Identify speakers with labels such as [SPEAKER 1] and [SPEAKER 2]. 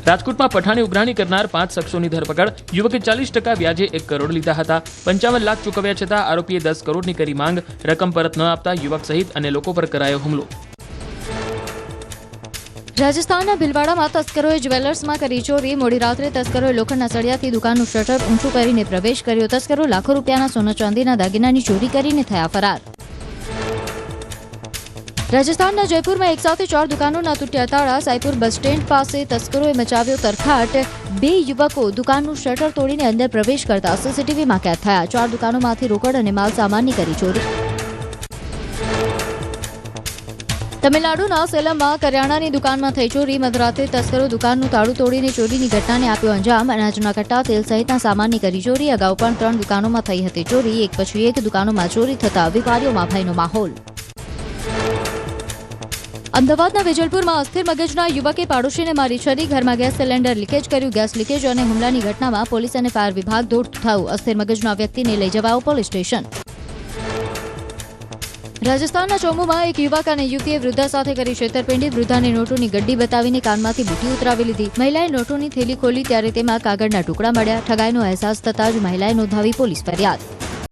[SPEAKER 1] રાજકોટમાં પઠાણે ઉઘરાણી કરનાર 5 શખ્સોની ધરપકડ. યુવકે 40% વ્યાજે 1 કરોડ લીધા હતા. 55 લાખ ચૂકવ્યા છતાં આરોપીએ 10 કરોડની કરી માંગ. રકમ પરત ન આપતા યુવક સહિત અન્ય લોકો પર કરાયો હુમલો.
[SPEAKER 2] રાજસ્થાનના ભીલવાડામાં તસ્કરોએ જ્વેલર્સમાં કરી ચોરી. મોડી રાત્રે તસ્કરોએ લોખંડના સળિયાથી દુકાનનું શટર ઊંચું કરીને પ્રવેશ કર્યો. તસ્કરો લાખો રૂપિયાના સોના ચાંદીના દાગીનાની ચોરી કરીને થયા ફરાર. રાજસ્થાનના જયપુરમાં એકસાથે 4 દુકાનોના તૂટ્યા તાળા. સાઈપુર બસ સ્ટેન્ડ પાસે તસ્કરોએ મચાવ્યો તરખાટ. 2 યુવકો દુકાનનું શટર તોડીને અંદર પ્રવેશ કરતા સીસીટીવીમાં કેદ થયા. 4 દુકાનોમાંથી રોકડ અને માલ સામાનની કરી ચોરી. તમિલનાડુના સેલમમાં કરિયાણાની દુકાનમાં થઈ ચોરી. મધરાતે તસ્કરો દુકાનનું તાળું તોડીને ચોરીની ઘટનાને આપ્યો અંજામ. અનાજના કટ્ટા, તેલ સહિતના સામાનની કરી ચોરી. અગાઉ પણ 3 દુકાનોમાં થઈ હતી ચોરી. એક પછી એક દુકાનોમાં ચોરી થતા વેપારીઓમાં ભયનો માહોલ. અમદાવાદના વેજલપુરમાં અસ્થિર મગજના યુવકે પાડોશીને મારી છરી. ઘરમાં ગેસ સિલિન્ડર લીકેજ કર્યું. ગેસ લીકેજ અને હુમલાની ઘટનામાં પોલીસ અને ફાયર વિભાગ દોડતું થયું. અસ્થિર મગજના વ્યક્તિને લઈ જવાયો પોલીસ સ્ટેશન. રાજસ્થાનના ચોમુમાં એક યુવક અને યુવતીએ વૃદ્ધા સાથે કરી છેતરપિંડી. વૃદ્ધાને નોટોની ગડ્ડી બતાવીને કાનમાંથી બુટી ઉતરાવી લીધી. મહિલાએ નોટોની થેલી ખોલી ત્યારે તેમાં કાગળના ટુકડા મળ્યા. ઠગાઈનો અહેસાસ થતાં જ મહિલાએ નોંધાવી પોલીસ ફરિયાદ.